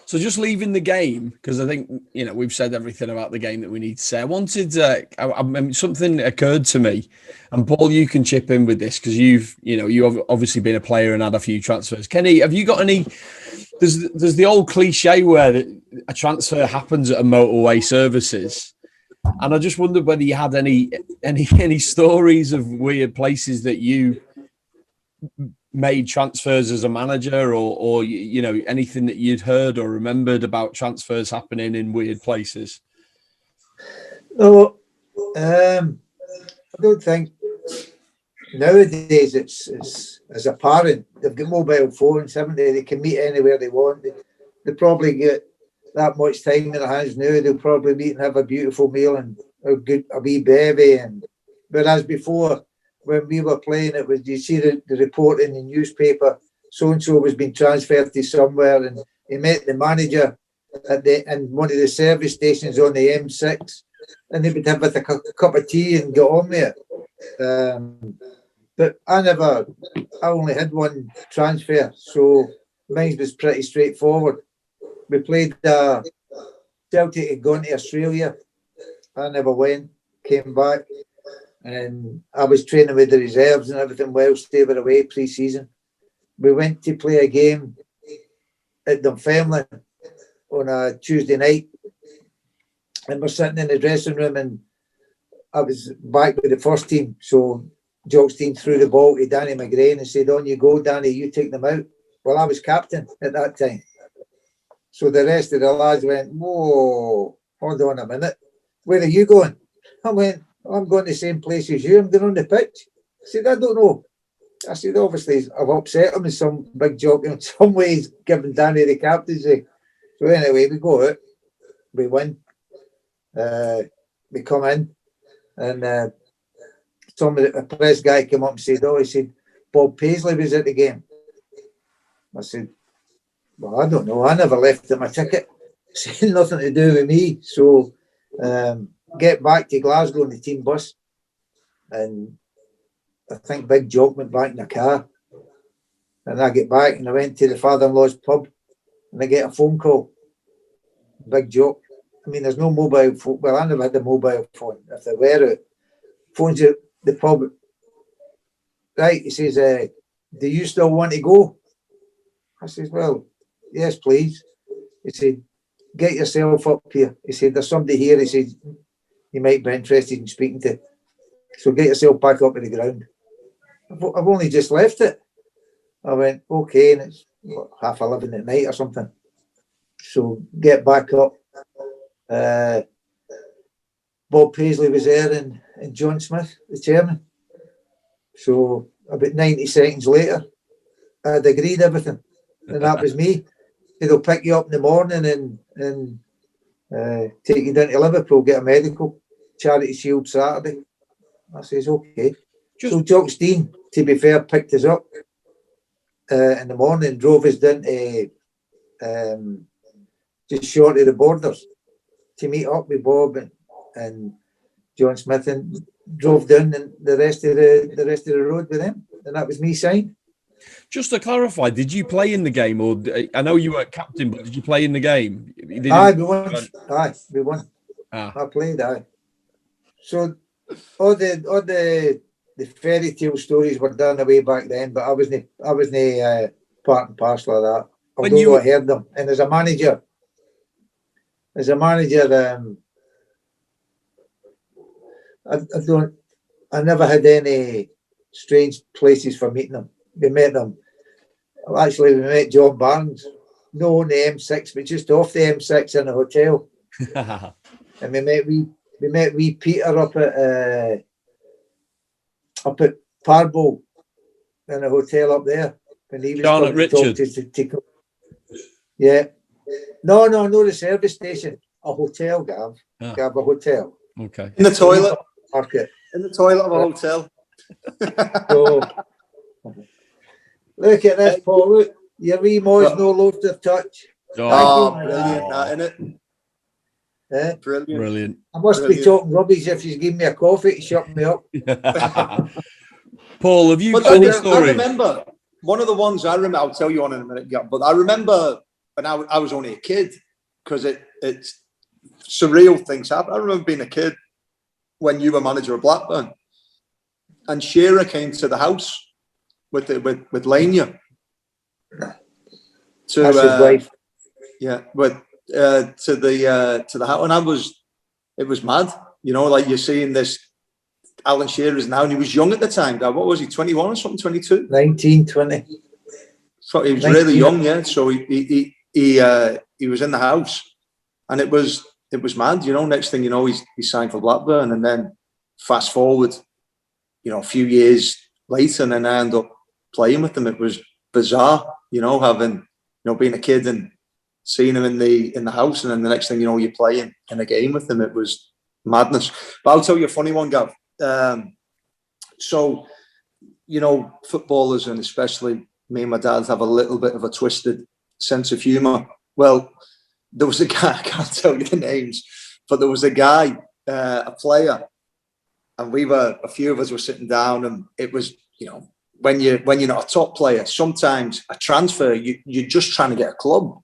So just leaving the game, because I think, we've said everything about the game that we need to say. I wanted, something occurred to me, and Paul, you can chip in with this because you've obviously been a player and had a few transfers. Kenny, have you got any? There's the old cliche where a transfer happens at a motorway services, and I just wondered whether you had any stories of weird places that you made transfers as a manager, or anything that you'd heard or remembered about transfers happening in weird places. No, I don't think nowadays it's as a parent, they've got mobile phones, haven't they? They can meet anywhere they want. They probably get that much time in their hands now. They'll probably meet and have a beautiful meal and a wee bevy. And whereas before, when we were playing, it was, you see the report in the newspaper, so-and-so was being transferred to somewhere, and he met the manager in one of the service stations on the M6, and they would have a cup of tea and get on with it. But I only had one transfer, so mine was pretty straightforward. We played Celtic had gone to Australia. I never went, came back. And I was training with the reserves and everything whilst they were away pre-season. We went to play a game at Dunfermline on a Tuesday night, and we're sitting in the dressing room, and I was back with the first team. So Jock's team threw the ball to Danny McGrain and said, "On you go, Danny, you take them out." Well, I was captain at that time. So the rest of the lads went, "Whoa, hold on a minute. Where are you going?" I went, "I'm going the same place as you. I'm going on the pitch." I said, "I don't know." I said, "Obviously, I've upset him in some big joke in some ways, giving Danny the captaincy." So anyway, we go out, we win, we come in, and a press guy came up and said, he said, "Bob Paisley was at the game." I said, "Well, I don't know. I never left him a ticket." It had nothing to do with me. So get back to Glasgow on the team bus, and I think Big Jock went back in the car, and I get back and I went to the father-in-law's pub, and I get a phone call. Big Jock. I mean, there's no mobile phone. Well, I never had a mobile phone. If there were, phones at the pub. Right, he says, "Do you still want to go?" I says, "Well, yes, please." He said, "Get yourself up here." He said, "There's somebody here." He said, "You might be interested in speaking to. So get yourself back up to the ground." I've only just left it. I went, "Okay," and it's 11:30 at night or something. So get back up. Bob Paisley was there and John Smith, the chairman. So about 90 seconds later, I'd agreed everything. And that was me. They'll pick you up in the morning and take you down to Liverpool, get a medical, Charity Shield Saturday. I says, "Okay." So Jock Steen, to be fair, picked us up in the morning, drove us down to just short of the borders to meet up with Bob and John Smith, and drove down and the rest of the road with him, and that was me signed. Just to clarify, did you play in the game, or I know you weren't captain, but did you play in the game? Aye, we won. I played. Aye. So all the fairy tale stories were done away back then, but I wasn't part and parcel of that. Although I heard them, and as a manager, I never had any strange places for meeting them. We met them. Actually, we met John Barnes, no on the M6, but just off the M6 in a hotel. And we met wee Peter up at Parbow in a hotel up there. And he was John Richard. Yeah. No, the service station. A hotel, Gav. Gav, a hotel. Okay. In the toilet. Market. In the toilet of a hotel. So, look at this, Paul. Look, your wee Mo's no loaf to touch. Oh, brilliant, that, innit? Brilliant. I must be talking rubbish if she's giving me a coffee to shut me up. Paul, have you got any stories? I remember one of the ones I remember. I'll tell you on in a minute, yeah, but I remember and I was only a kid, because it's surreal things happen. I remember being a kid when you were manager of Blackburn, and Shearer came to the house with Lania to That's his wife. Yeah, but to the house, and it was mad, you know, like you're seeing this Alan Shearer now, and he was young at the time. What was he, 21 or something, 22? 19, 20. So he was 19. really young, yeah. So he was in the house, and it was mad, you know. Next thing you know, he signed for Blackburn, and then fast forward, you know, a few years later, and then I end up playing with them. It was bizarre, you know, being a kid and seeing him in the house, and then the next thing you know, you're playing in a game with him. It was madness. But I'll tell you a funny one, Gav. So, you know, footballers, and especially me and my dad, have a little bit of a twisted sense of humour. Well, there was a guy, I can't tell you the names, but there was a guy, a player, and a few of us were sitting down, and it was, you know, when you're not a top player, sometimes a transfer, you're just trying to get a club.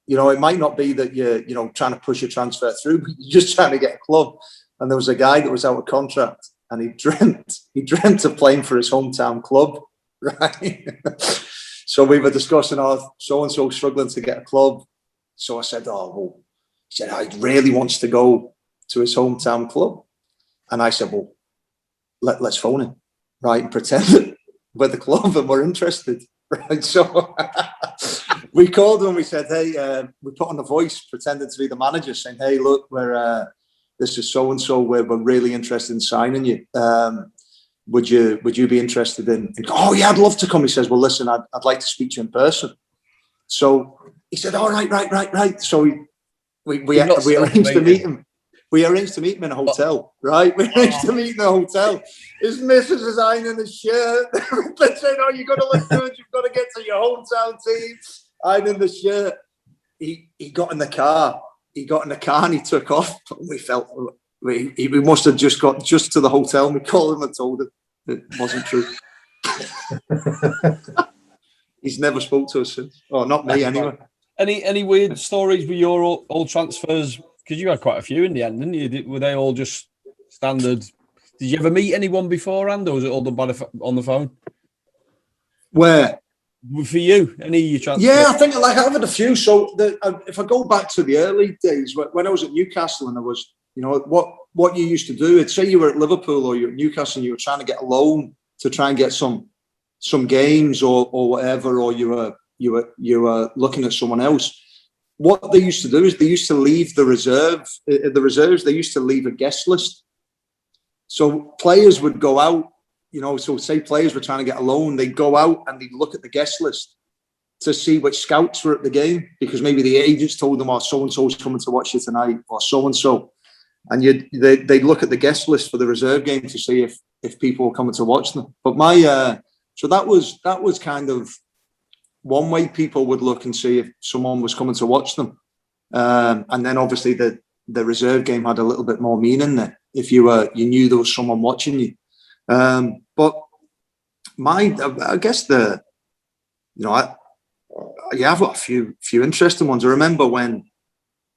You know, it might not be that you're, you know, trying to push a transfer through, but you're just trying to get a club. And there was a guy that was out of contract, and he dreamt of playing for his hometown club, right? So we were discussing, so-and-so struggling to get a club. So I said, he said, he really wants to go to his hometown club. And I said, well, let's phone him, right? And pretend that we're the club and we're interested, right? So we called him. We said, hey, we put on a voice, pretended to be the manager, saying, hey, look, this is so-and-so. We're really interested in signing you. Would you be interested in? Oh yeah, I'd love to come. He says, well, listen, I'd like to speak to you in person. So he said, all right. So we arranged to meet him. We arranged to meet him in a hotel, right? We arranged to meet in a hotel. His missus is ironing his shirt. They said, oh, you've got to look good. You've got to get to your hometown team. Ironing the shirt. He got in the car. And he took off. We felt we must have just got just to the hotel. And we called him and told him it wasn't true. He's never spoke to us since. Oh, not me anyway. Any weird stories with your old transfers? Because you had quite a few in the end, didn't you? Were they all just standard? Did you ever meet anyone beforehand, or was it all done on the phone? Where? For you, any of your transfers? Yeah, I think I've had a few. So if I go back to the early days, when I was at Newcastle, and I was, you know, what you used to do, it's say you were at Liverpool or you're at Newcastle and you were trying to get a loan to try and get some games or whatever, or you were looking at someone else. What they used to do is they used to leave the reserves. They used to leave a guest list. So players would go out, you know. So say players were trying to get a loan, they'd go out and they'd look at the guest list to see which scouts were at the game, because maybe the agents told them, "Oh, so and so's coming to watch you tonight," or so and so, and they'd look at the guest list for the reserve game to see if people were coming to watch them. But so that was kind of one way people would look and see if someone was coming to watch them. And then obviously the reserve game had a little bit more meaning there if you knew there was someone watching you. But I guess I've got a few interesting ones. I remember when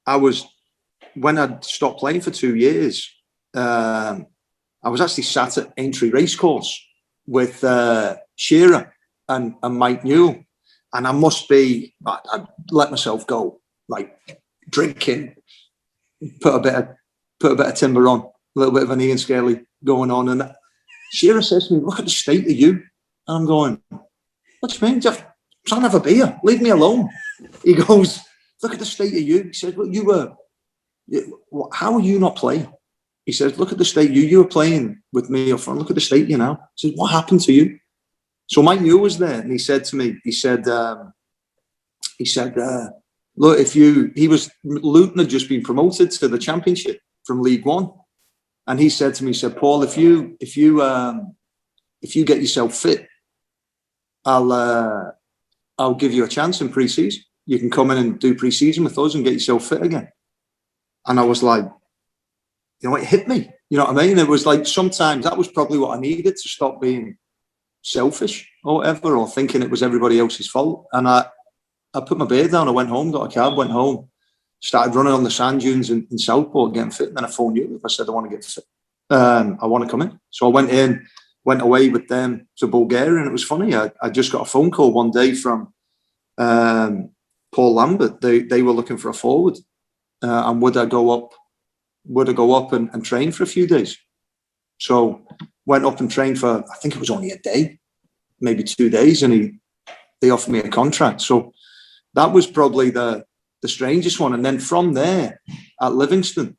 I'd stopped playing for 2 years, I was actually sat at Aintree Racecourse with Shearer and Mike Newell. And I'd let myself go, like drinking, put a bit of timber on, a little bit of an Ian Scaly going on. And Shearer says to me, look at the state of you. And I'm going, what do you mean? Just trying to have a beer. Leave me alone. He goes, look at the state of you. He says, well, how are you not playing? He says, look at the state you were playing with me up front. Look at the state you now. He says, what happened to you? So Mike Newell was there, and he said to me, look, Luton had just been promoted to the Championship from League One, and he said to me, Paul, if you get yourself fit, I'll give you a chance in pre-season. You can come in and do pre-season with us and get yourself fit again. And I was like, you know, it hit me. You know what I mean? It was like sometimes that was probably what I needed to stop being selfish or whatever, or thinking it was everybody else's fault. And I put my beard down. I went home, got a cab, went home, started running on the sand dunes in Southport, getting fit. And then I phoned you. I said, I want to get fit. I want to come in. So I went away with them to Bulgaria. And it was funny. I just got a phone call one day from Paul Lambert. They were looking for a forward. And would I go up and train for a few days? So went up and trained for, I think it was only a day, maybe 2 days. And they offered me a contract. So that was probably the strangest one. And then from there at Livingston,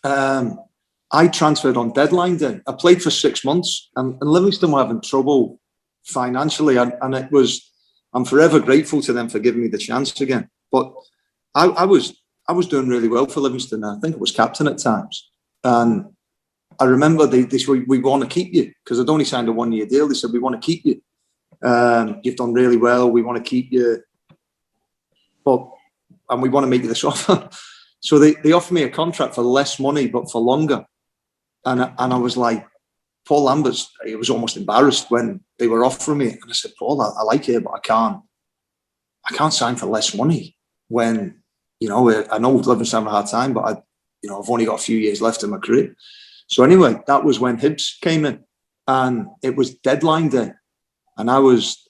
I transferred on deadline day. I played for 6 months, and Livingston were having trouble financially. And I'm forever grateful to them for giving me the chance again. But I was doing really well for Livingston. I think I was captain at times. And I remember they said, we want to keep you, because I'd only signed a 1-year deal. They said, we want to keep you. You've done really well. We want to keep you. And we want to make you this offer. So they offered me a contract for less money, but for longer. And I was like, Paul Lambert, he was almost embarrassed when they were offering me. And I said, Paul, I like you, but I can't sign for less money when, I know Livingston having a hard time, but I've only got a few years left in my career. So anyway, that was when Hibs came in, and it was deadline day. And it was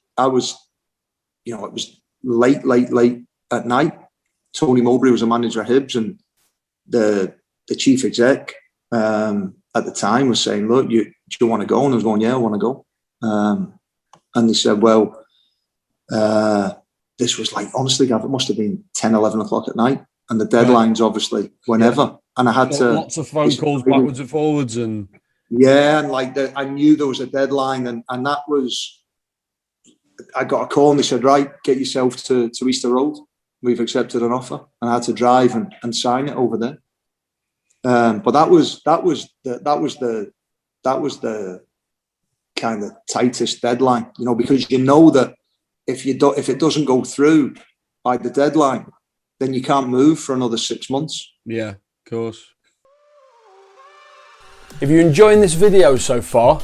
late at night. Tony Mowbray was a manager at Hibs, and the chief exec at the time was saying, look, do you want to go? And I was going, yeah, I want to go. And they said, well, this was like, honestly, Gav, it must have been 10, 11 o'clock at night. And the deadline's obviously whenever. Yeah. And I had lots of phone calls backwards and forwards. And yeah, and I knew there was a deadline. And that was, I got a call and they said, right, get yourself to Easter Road. We've accepted an offer. And I had to drive and sign it over there. But that was the kind of tightest deadline, because that if it doesn't go through by the deadline, then you can't move for another 6 months. Yeah, of course. If you're enjoying this video so far,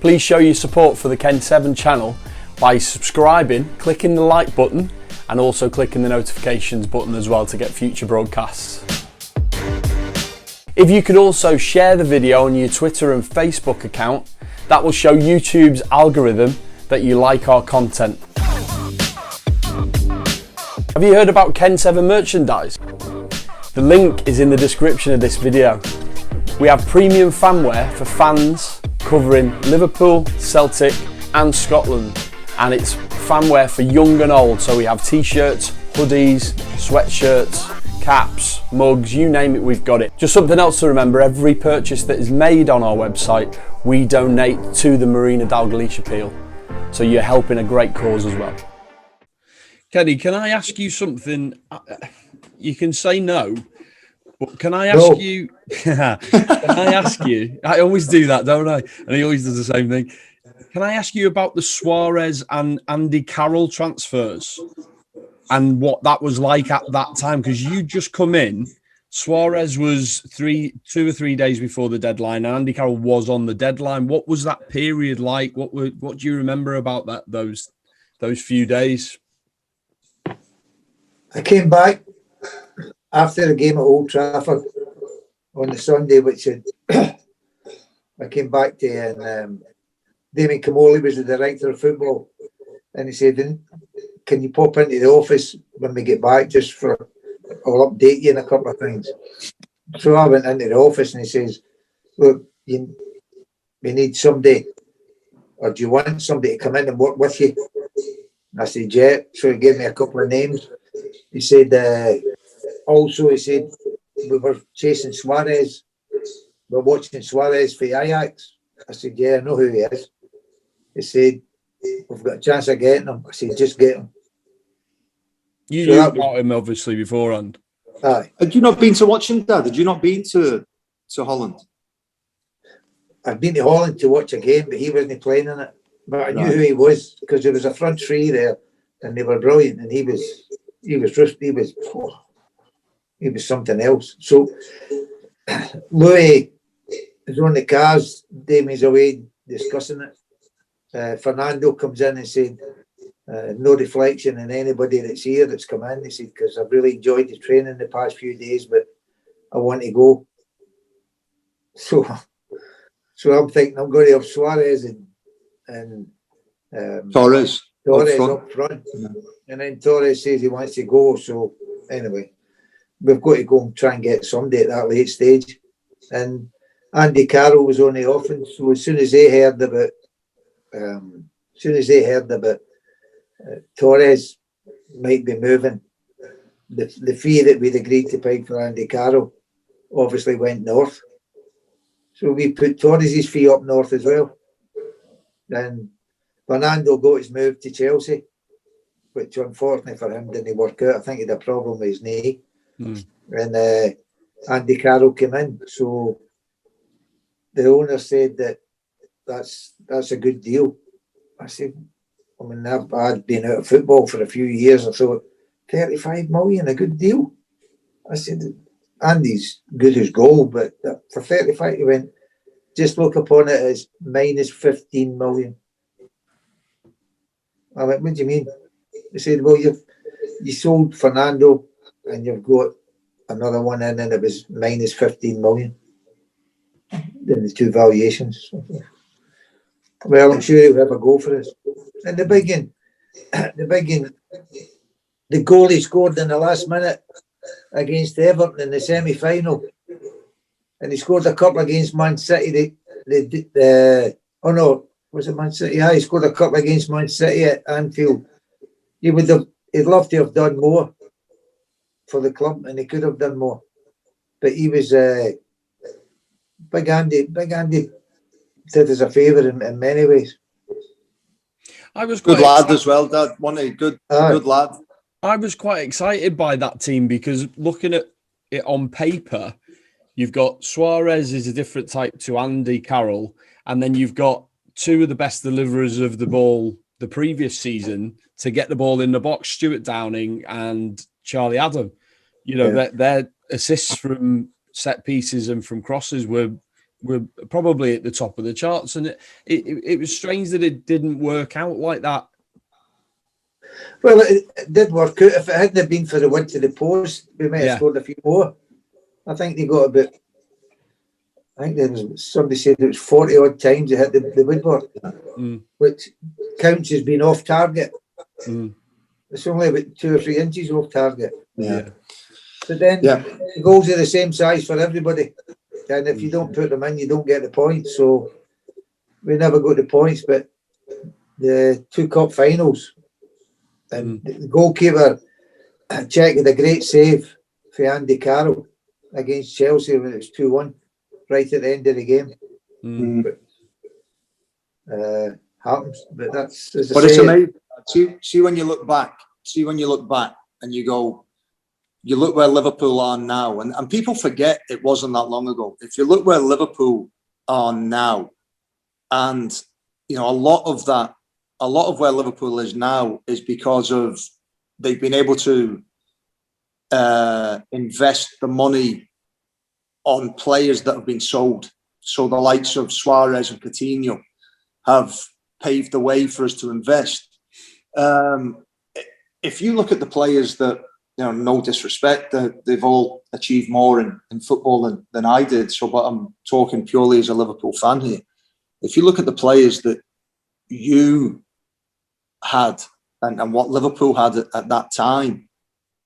please show your support for the Kenn7 channel by subscribing, clicking the like button, and also clicking the notifications button as well to get future broadcasts. If you could also share the video on your Twitter and Facebook account, that will show YouTube's algorithm that you like our content. Have you heard about Kenn7 merchandise? The link is in the description of this video. We have premium fanwear for fans covering Liverpool, Celtic and Scotland, and it's fanwear for young and old, so we have t-shirts, hoodies, sweatshirts, caps, mugs, you name it, we've got it. Just something else to remember, every purchase that is made on our website, we donate to the Marina Dalglish appeal. So you're helping a great cause as well. Kenny, can I ask you something? You can say no, but can I ask you? Can I ask you? I always do that, don't I? And he always does the same thing. Can I ask you about the Suarez and Andy Carroll transfers and what that was like at that time? Because you just come in. Suarez was 2 or 3 days before the deadline, and Andy Carroll was on the deadline. What was that period like? What do you remember about that? Those few days. I came back after the game at Old Trafford on the Sunday, which had I came back to, and Damien Camoli was the director of football, and he said, can you pop into the office when we get back just for, I'll update you in a couple of things. So I went into the office and he says, look, we need somebody, or do you want somebody to come in and work with you? And I said, yeah. So he gave me a couple of names. He said, he said, we were chasing Suarez. We're watching Suarez for Ajax. I said, yeah, I know who he is. He said, we've got a chance of getting him. I said, just get him. You knew about him, obviously, beforehand. Aye. Had you not been to watch him, Dad? Had you not been to Holland? I've been to Holland to watch a game, but he wasn't playing in it. But I knew who he was because there was a front three there, and they were brilliant. And he was something else. So Louis is on the cars. Damien's away discussing it. Fernando comes in and said, No reflection on anybody that's here that's come in. He said, because I've really enjoyed the training the past few days, but I want to go. So I'm thinking I'm going to have Suarez and Torres up front. Yeah. And then Torres says he wants to go. So anyway, we've got to go and try and get somebody at that late stage. And Andy Carroll was on the offense. So as soon as they heard about Torres might be moving, the fee that we'd agreed to pay for Andy Carroll obviously went north. So we put Torres' fee up north as well. Then Fernando got his move to Chelsea, which unfortunately for him didn't work out. I think he had a problem with his knee. And Andy Carroll came in. So the owner said that's a good deal. I said, I mean, I'd been out of football for a few years. I thought, 35 million, a good deal. I said, Andy's good as gold, but for 35, he went, just look upon it as minus 15 million. I went, what do you mean? He said, well, you sold Fernando and you've got another one in and it was minus 15 million. Then the two valuations. Well, I'm sure he'll have a go for us. And the goal he scored in the last minute against Everton in the semi-final, and he scored a couple against Man City. Was it Man City? Yeah, he scored a couple against Man City at Anfield. He'd love to have done more for the club, and he could have done more. But he was Big Andy did us a favour in many ways. I was good lad as well, Dad. One a good lad. I was quite excited by that team because looking at it on paper, you've got Suarez is a different type to Andy Carroll, and then you've got two of the best deliverers of the ball the previous season to get the ball in the box, Stuart Downing and Charlie Adam. You know, their assists from set pieces and from crosses were probably at the top of the charts, and it was strange that it didn't work out like that. Well, it did work out. If it hadn't been for the win to the post, we might have scored a few more. I think they got about, I think there was, somebody said it was 40 odd times they hit the woodwork, which counts as being off target. It's only about 2 or 3 inches off target. Yeah. So then the goals are the same size for everybody. And if you don't put them in, you don't get the points. So we never got the points, but the 2 cup finals, and the goalkeeper, Czech, had a great save for Andy Carroll against Chelsea when it was 2-1, right at the end of the game. But, happens, but that's... But it's amazing. See when you look back and you go, you look where Liverpool are now, and people forget it wasn't that long ago. If you look where Liverpool are now, and you know, a lot of where Liverpool is now is because of they've been able to invest the money on players that have been sold. So the likes of Suarez and Coutinho have paved the way for us to invest. If you look at the players that, you know, no disrespect, they've all achieved more in football than I did. So, but I'm talking purely as a Liverpool fan here. If you look at the players that you had and what Liverpool had at that time,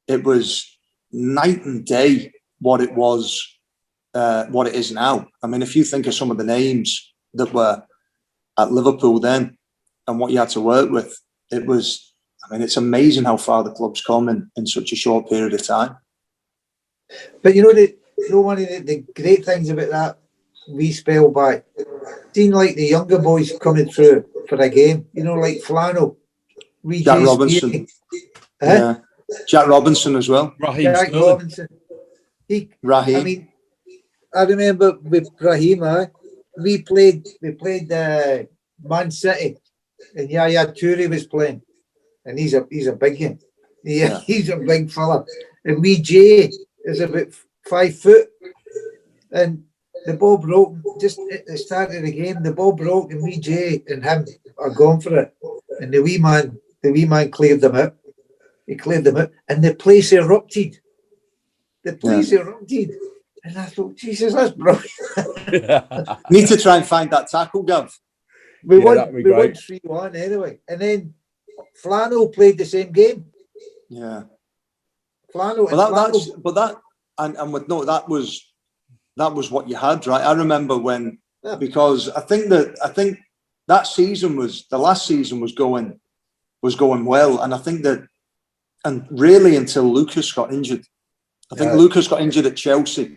it was night and day what it was, what it is now. I mean, if you think of some of the names that were at Liverpool then and what you had to work with, it was, I mean, it's amazing how far the club's come in such a short period of time. But you know, one of the great things about that wee spell back, seeing like the younger boys coming through for a game, you know, like Flannel, Jack Robinson. Yeah. Jack Robinson as well. Jack Robinson. Raheem. I mean, I remember with Raheem, we played Man City, and Yaya Toure was playing, and he's a big one. He's a big fella, and Jay is about 5 foot, and the ball broke just at the start of the game. The ball broke, and Jay and him are gone for it, and the wee man the wee man cleared them out. He cleared them out, and the place erupted. The place erupted. And I thought, Jesus, that's brilliant. Need to try and find that tackle, Gav. We won 3-1 anyway. And then Flannel played the same game. Yeah. Flannel. That was what you had, right? I remember when, because I think that season was, the last season was going well. And I think that, and really until Lucas got injured. I think Lucas got injured at Chelsea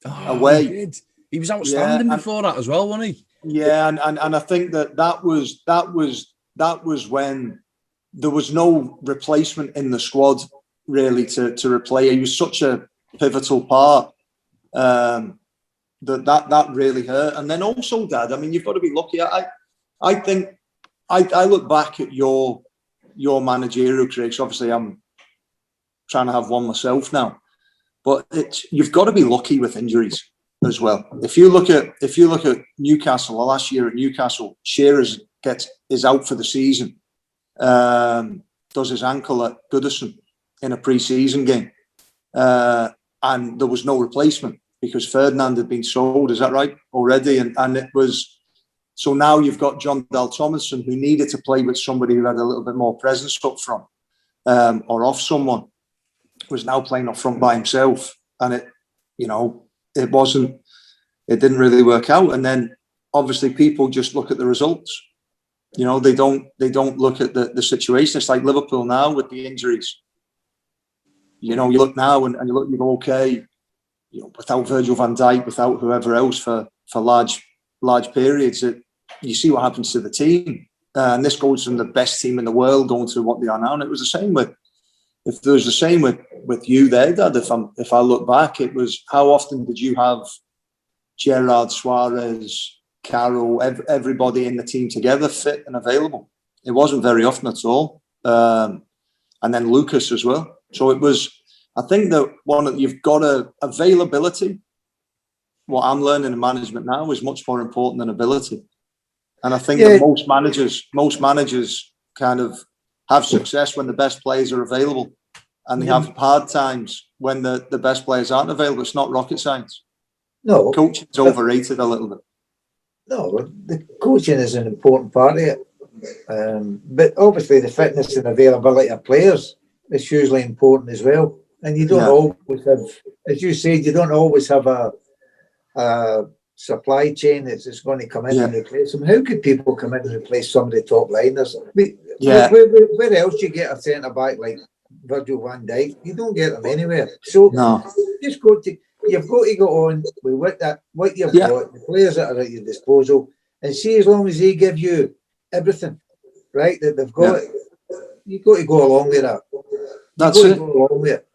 away. He was outstanding before that as well, wasn't he? Yeah, and I think that was when there was no replacement in the squad really to replay. He was such a pivotal part that really hurt. And then also, Dad, I mean, you've got to be lucky. I think I look back at your managerial career. So obviously, I'm trying to have one myself now, but you've got to be lucky with injuries as well. If you look at Newcastle, the last year at Newcastle, Shearer is out for the season. Does his ankle at Goodison in a pre-season game, and there was no replacement because Ferdinand had been sold. Is that right already? And it was. So now you've got John Dal Thomason, who needed to play with somebody who had a little bit more presence up front, or off someone, was now playing up front by himself, and it didn't really work out. And then obviously people just look at the results. You know, they don't look at the situation. It's like Liverpool now with the injuries. You know, you look now and you go, okay, you know, without Virgil van Dijk, without whoever else for large periods, you see what happens to the team. And this goes from the best team in the world going to what they are now. And it was the same with you there, Dad. If I look back, it was, how often did you have Gerrard, Suarez, Carroll, everybody in the team together fit and available? It wasn't very often at all. And then Lucas as well. So it was, I think that you've got availability. What I'm learning in management now is much more important than ability. And I think that most managers kind of have success when the best players are available, and they have hard times when the best players aren't available. It's not rocket science. No, coaching is overrated a little bit. No, the coaching is an important part of it, but obviously the fitness and availability of players is hugely important as well. And you don't always have, as you said, you don't always have a supply chain that's going to come in and replace them. How could people come in and replace some of the top liners? Where else do you get a centre back like Virgil van Dijk? You don't get them anywhere. So you've got to go on with what you've got, the players that are at your disposal, and see, as long as they give you everything, right, that they've got, you've got to go along with that. That's it. Go along with it.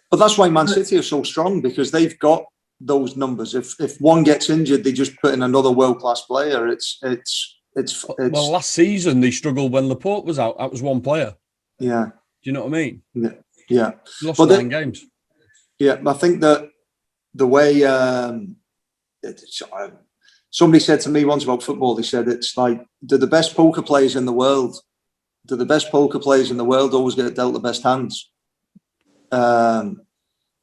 But that's why Man City are so strong, because they've got those numbers. If one gets injured, they just put in another world-class player. Well, last season they struggled when Laporte was out. That was one player. Yeah. Do you know what I mean? Yeah. Lost 9 games. Yeah, I think that the way somebody said to me once about football, they said it's like, do the best poker players in the world always get dealt the best hands? And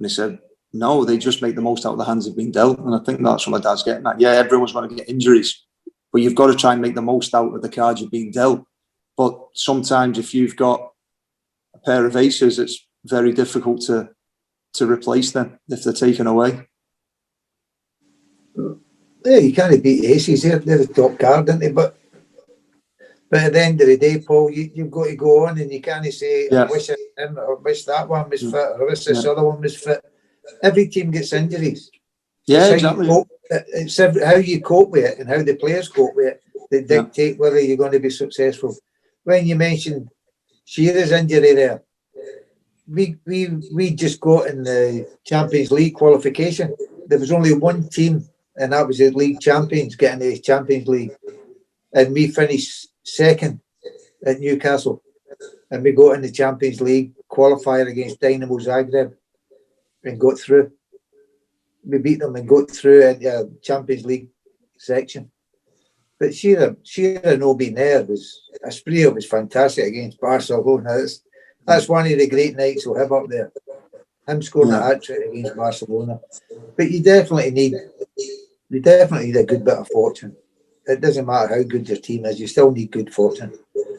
they said, no, they just make the most out of the hands they've been dealt. And I think that's what my dad's getting at. Yeah, everyone's going to get injuries, but you've got to try and make the most out of the cards you've been dealt. But sometimes if you've got a pair of aces, it's very difficult to replace them if they're taken away. Yeah, you can't beat aces. They're the top card, aren't they? But at the end of the day, Paul, you've got to go on, and you can't say, I wish him, or wish that one was fit, or wish this other one was fit. Every team gets injuries. Yeah, exactly. It's how you cope with it and how the players cope with it that dictate whether you're going to be successful. When you mentioned Shearer's injury there, we just got in the Champions League qualification. There was only one team, and that was the league champions, getting the Champions League. And we finished second at Newcastle. And we got in the Champions League qualifier against Dynamo Zagreb and got through. We beat them and got through in the Champions League section. But Shearer no being there was Asprilla was fantastic against Barcelona. That's one of the great nights we'll have up there. Him scoring a hat-trick against Barcelona. But you definitely need a good bit of fortune. It doesn't matter how good your team is, you still need good fortune.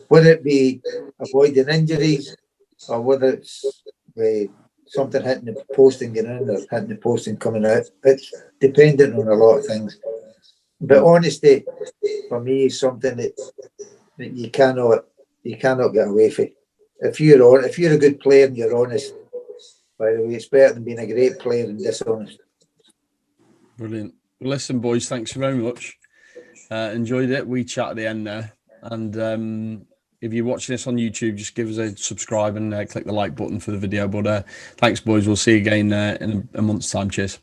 Whether it be avoiding injuries or whether it's something hitting the post and getting in or hitting the post and coming out. It's dependent on a lot of things. But honesty, for me, is something that you cannot get away from. If you're a good player and you're honest, by the way, it's better than being a great player and dishonest. Brilliant. Well, listen, boys, thanks very much. Enjoyed it. We chat at the end there. And if you're watching this on YouTube, just give us a subscribe and click the like button for the video. But thanks, boys. We'll see you again in a month's time. Cheers.